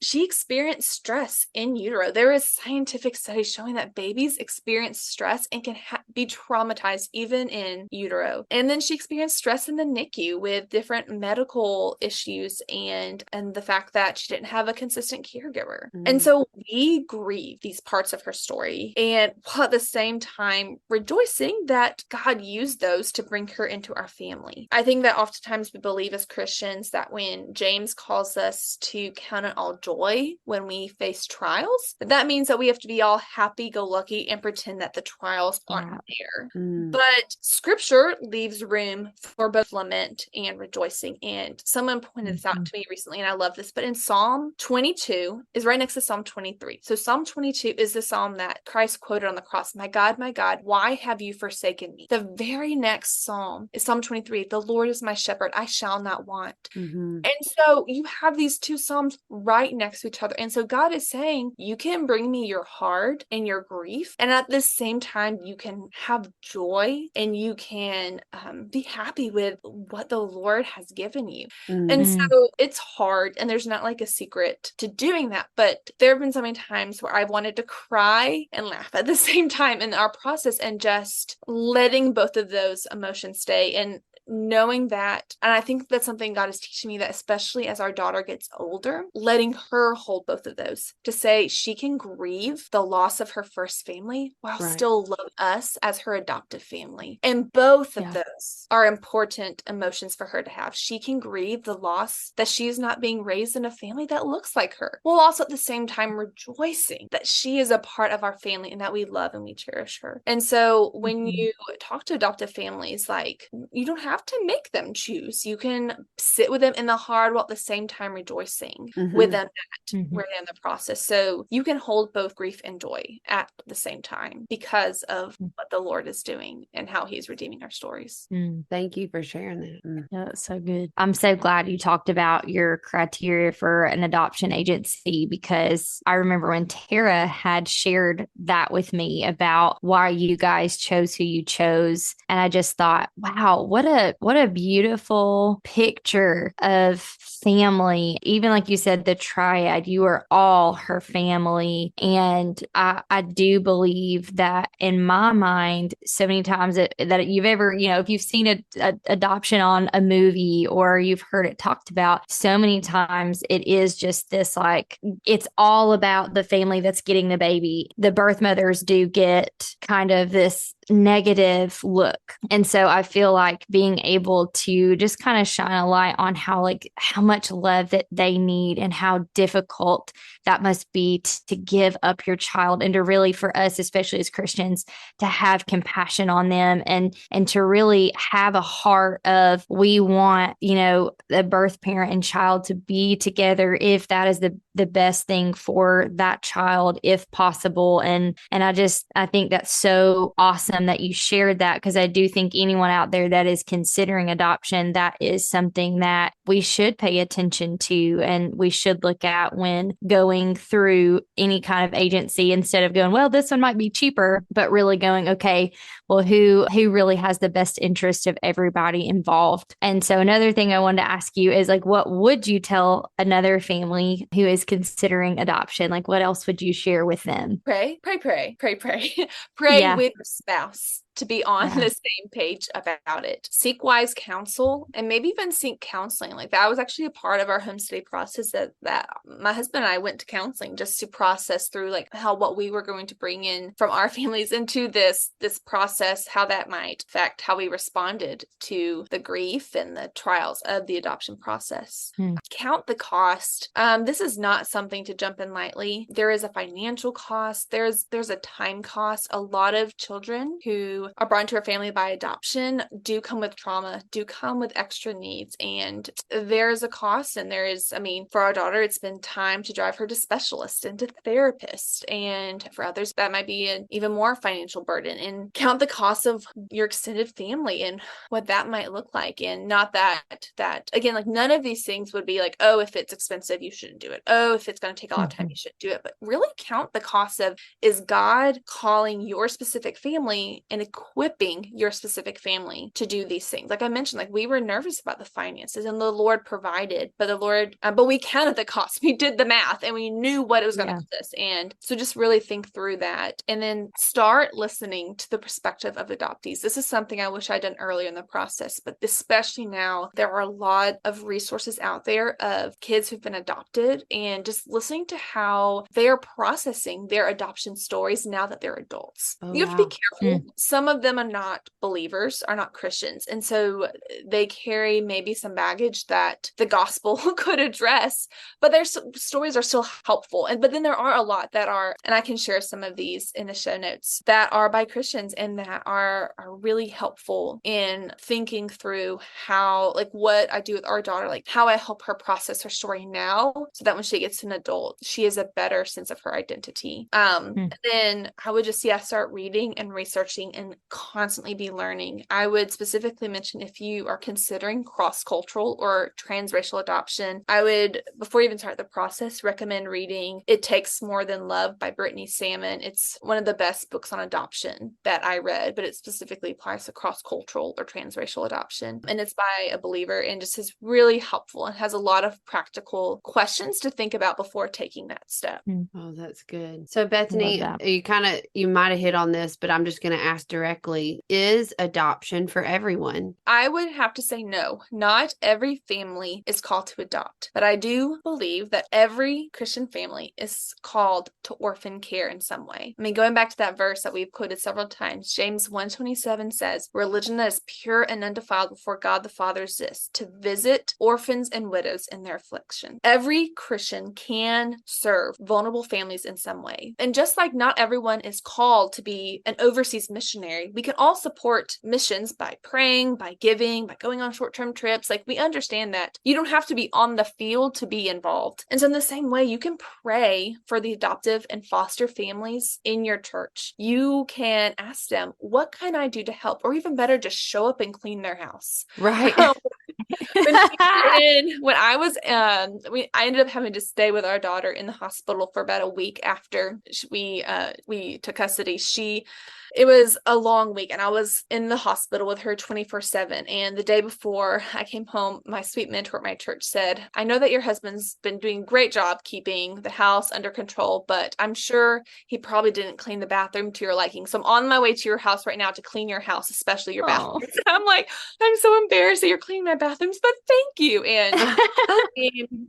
she experienced stress in utero. There is scientific studies showing that babies experience stress and can be traumatized even in utero. And then she experienced stress in the NICU with different medical issues and the fact that she didn't have a consistent caregiver. And so we grieve these parts of her story, and while at the same time rejoicing that God used those to bring her into our family. I think that oftentimes we believe as Christians that when James calls us to count it all joy when we face trials, that means that we have to be all happy-go-lucky and pretend that the trials aren't there. But Scripture leaves room for both lament and rejoicing. And someone pointed this out to me recently, and I love this, but in Psalm 22 is right next to Psalm 23. So Psalm 22 is the psalm that Christ quoted on the cross. My God, why have you forsaken me? The very next psalm is Psalm 23. The Lord is my shepherd, I shall not want. Mm-hmm. And so you have these two psalms right next to each other. And so God is saying, you can bring me your heart and your grief. And at the same time, you can have joy and you can be happy with what the Lord has given you. Mm-hmm. And so it's hard. And there's not like a secret to doing that. But there have been so many times where I've wanted to cry and laugh at the same time in our process, and just letting both of those emotions stay, and knowing that, and I think that's something God is teaching me, that especially as our daughter gets older, letting her hold both of those, to say she can grieve the loss of her first family while still love us as her adoptive family. And both of those are important emotions for her to have. She can grieve the loss that she's not being raised in a family that looks like her, while also at the same time rejoicing that she is a part of our family and that we love and we cherish her. And so when you talk to adoptive families, like, you don't have to make them choose. You can sit with them in the hard while at the same time rejoicing with them where they're in the process. So you can hold both grief and joy at the same time because of what the Lord is doing and how he's redeeming our stories. Thank you for sharing that. Yeah, that's so good. I'm so glad you talked about your criteria for an adoption agency, because I remember when Tara had shared that with me about why you guys chose who you chose. And I just thought, wow, what a beautiful picture of family. Even like you said, the triad, you are all her family. And I do believe that in my mind, so many times that you've ever, if you've seen a adoption on a movie or you've heard it talked about, so many times it is just this, like, it's all about the family that's getting the baby. The birth mothers do get kind of this negative look. And so I feel like being able to just kind of shine a light on how much love that they need and how difficult that must be to give up your child, and to really, for us, especially as Christians, to have compassion on them and to really have a heart of, we want, the birth parent and child to be together if that is the best thing for that child, if possible. And I think that's so awesome that you shared that, because I do think anyone out there that is considering adoption, that is something that we should pay attention to and we should look at when going through any kind of agency, instead of going, well, this one might be cheaper, but really going, okay, well, who really has the best interest of everybody involved? And so another thing I wanted to ask you is, like, what would you tell another family who is considering adoption? Like, what else would you share with them? Pray with your spouse to be on the same page about it. Seek wise counsel, and maybe even seek counseling. Like, that was actually a part of our home study process, that my husband and I went to counseling just to process through, like, what we were going to bring in from our families into this process, how that might affect how we responded to the grief and the trials of the adoption process. Count the cost. This is not something to jump in lightly. There is a financial cost. There's a time cost. A lot of children who are brought into a family by adoption do come with trauma, do come with extra needs, and there's a cost. And for our daughter, it's been time to drive her to specialists and to therapists, and for others that might be an even more financial burden. And count the cost of your extended family and what that might look like. And not that again, like, none of these things would be like, oh, if it's expensive, you shouldn't do it. Oh, if it's going to take a lot of time, you shouldn't do it. But really count the cost of, is God calling your specific family and equipping your specific family to do these things? Like I mentioned, like, we were nervous about the finances, and the Lord provided, but we counted the cost. We did the math and we knew what it was going to cost us. And so just really think through that, and then start listening to the perspective of adoptees. This is something I wish I'd done earlier in the process, but especially now, there are a lot of resources out there of kids who've been adopted, and just listening to how they are processing their adoption stories now that they're adults. You have to be careful. Some of them are not believers, are not Christians. And so they carry maybe some baggage that the gospel could address, but their stories are still helpful. But then there are a lot that are, and I can share some of these in the show notes, that are by Christians and that are really helpful in thinking through how, like, what I do with our daughter, like how I help her process her story now, so that when she gets an adult, she has a better sense of her identity. Then I would just, start reading and researching and can constantly be learning. I would specifically mention if you are considering cross-cultural or transracial adoption, I would, before you even start the process, recommend reading It Takes More Than Love by Brittany Salmon. It's one of the best books on adoption that I read, but it specifically applies to cross-cultural or transracial adoption. And it's by a believer and just is really helpful and has a lot of practical questions to think about before taking that step. Oh, that's good. So Bethany, you might have hit on this, but I'm just going to ask directly, is adoption for everyone? I would have to say no. Not every family is called to adopt, but I do believe that every Christian family is called to orphan care in some way. I mean, going back to that verse that we've quoted several times, James 1:27 says, religion that is pure and undefiled before God the Father is this, to visit orphans and widows in their affliction. Every Christian can serve vulnerable families in some way. And just like not everyone is called to be an overseas missionary, we can all support missions by praying, by giving, by going on short-term trips. Like, we understand that you don't have to be on the field to be involved. And so in the same way, you can pray for the adoptive and foster families in your church. You can ask them, what can I do to help? Or even better, just show up and clean their house. Right. When I was, I ended up having to stay with our daughter in the hospital for about a week after we took custody. It was a long week and I was in the hospital with her 24/7. And the day before I came home, my sweet mentor at my church said, I know that your husband's been doing a great job keeping the house under control, but I'm sure he probably didn't clean the bathroom to your liking. So I'm on my way to your house right now to clean your house, especially your bathrooms. I'm like, I'm so embarrassed that you're cleaning my bathrooms, but thank you. And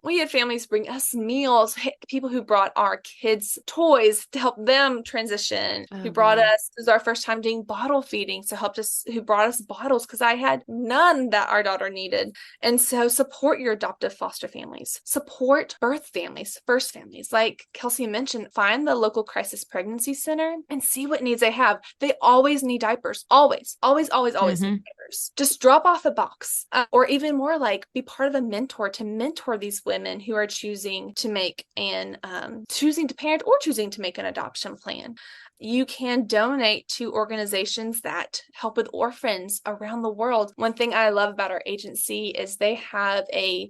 we had families bring us meals, people who brought our kids toys to help them transition, who brought us, it was our first time doing bottle feeding, so who brought us bottles because I had none that our daughter needed. And so support your adoptive foster families, support birth families, first families. Like Kelsey mentioned, find the local crisis pregnancy center and see what needs they have. They always need diapers, always need diapers. Just drop off a box, or even more, like, be part of a mentor to mentor these women who are choosing to parent or choosing to make an adoption plan. You can donate to organizations that help with orphans around the world. One thing I love about our agency is they have a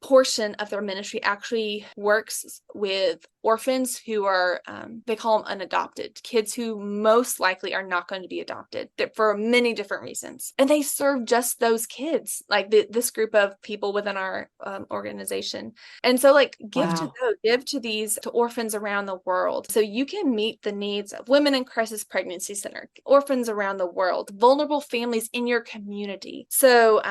portion of their ministry actually works with orphans who are, they call them unadopted, kids who most likely are not going to be adopted for many different reasons. And they serve just those kids, like this group of people within our organization. And so, like, give to orphans around the world so you can meet the needs of women in crisis pregnancy center, orphans around the world, vulnerable families in your community. So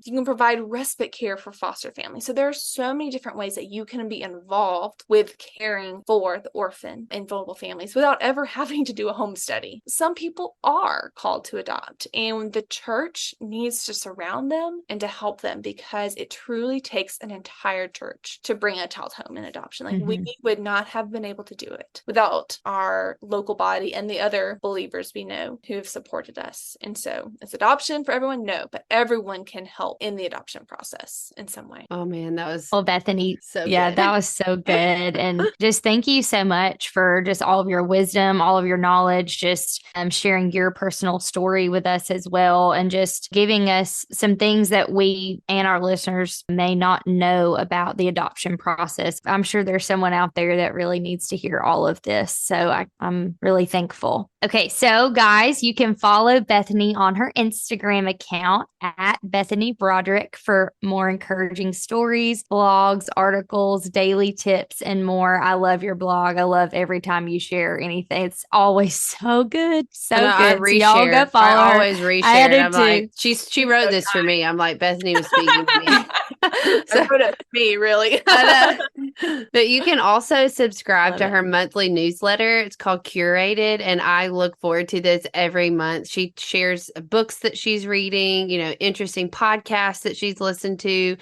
you can provide respite care for foster families. So there are so many different ways that you can be involved with caring for the orphan and vulnerable families without ever having to do a home study. Some people are called to adopt, and the church needs to surround them and to help them, because it truly takes an entire church to bring a child home in adoption. Like, we would not have been able to do it without our local body and the other believers we know who have supported us. And so, is adoption for everyone? No, but everyone can help in the adoption process in some way. Oh man, that was Bethany, so good. Good. That was so good. And just thank you so much for just all of your wisdom, all of your knowledge, just sharing your personal story with us as well, and just giving us some things that we and our listeners may not know about the adoption process. I'm sure there's someone out there that really needs to hear all of this. So I'm really thankful. Okay, so guys, you can follow Bethany on her Instagram account at Bethany Broderick for more encouraging stories, blogs, articles, daily tips, and more. I love your blog. I love every time you share anything. It's always so good. So good. I So y'all go follow her. I always reshare. I And do I'm too. like, she wrote this for me. I'm like, Bethany was speaking to me. So, wrote it for me, really. But you can also subscribe Love to it. her monthly newsletter. It's called Curated, and I look forward to this every month. She shares books that she's reading, interesting podcasts that she's listened to,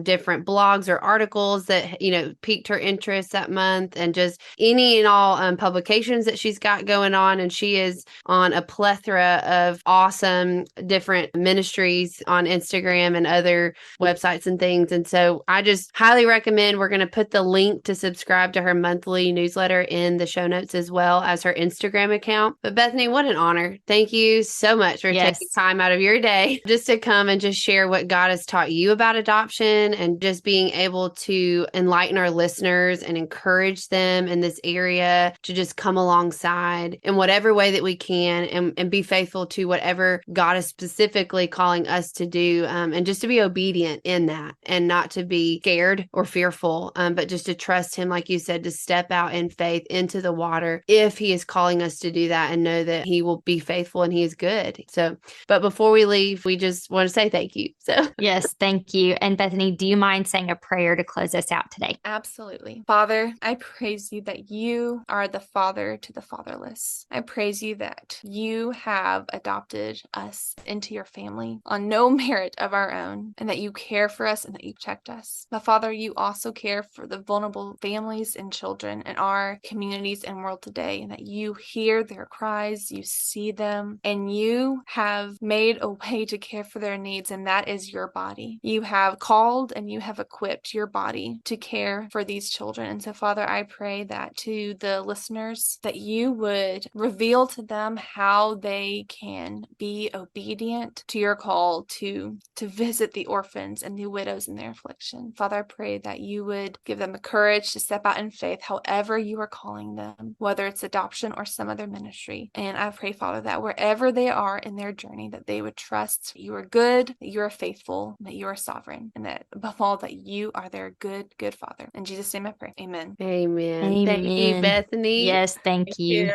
different blogs or articles that, piqued her interest that month, and just any and all publications that she's got going on. And she is on a plethora of awesome different ministries on Instagram and other websites and things. And so I just highly recommend, we're going to put the the link to subscribe to her monthly newsletter in the show notes, as well as her Instagram account. But Bethany, what an honor. Thank you so much for taking time out of your day just to come and just share what God has taught you about adoption, and just being able to enlighten our listeners and encourage them in this area to just come alongside in whatever way that we can, and be faithful to whatever God is specifically calling us to do, and just to be obedient in that, and not to be scared or fearful, but just to trust him, like you said, to step out in faith into the water if he is calling us to do that, and know that he will be faithful and he is good. So, but before we leave, we just want to say thank you. So yes, thank you. And Bethany, do you mind saying a prayer to close us out today? Absolutely. Father, I praise you that you are the father to the fatherless. I praise you that you have adopted us into your family on no merit of our own, and that you care for us and that you protect us. But Father, you also care for the vulnerable families and children in our communities and world today, and that you hear their cries, you see them, and you have made a way to care for their needs, and that is your body. You have called and you have equipped your body to care for these children. And so, Father, I pray that to the listeners, that you would reveal to them how they can be obedient to your call to visit the orphans and the widows in their affliction. Father, I pray that you would give them the courage to step out in faith, however you are calling them, whether it's adoption or some other ministry. And I pray, Father, that wherever they are in their journey, that they would trust that you are good, that you are faithful, that you are sovereign, and that above all, that you are their good, good Father. In Jesus' name I pray. Amen. Amen. Thank you, Bethany. Yes, thank you.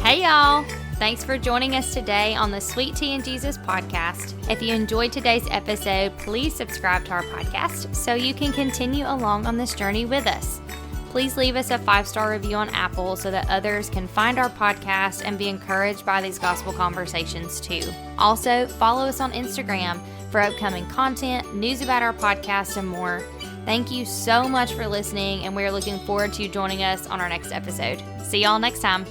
Hey, y'all. Thanks for joining us today on the Sweet Tea and Jesus podcast. If you enjoyed today's episode, please subscribe to our podcast so you can continue along on this journey with us. Please leave us a 5-star review on Apple so that others can find our podcast and be encouraged by these gospel conversations too. Also, follow us on Instagram for upcoming content, news about our podcast, and more. Thank you so much for listening, and we're looking forward to you joining us on our next episode. See y'all next time.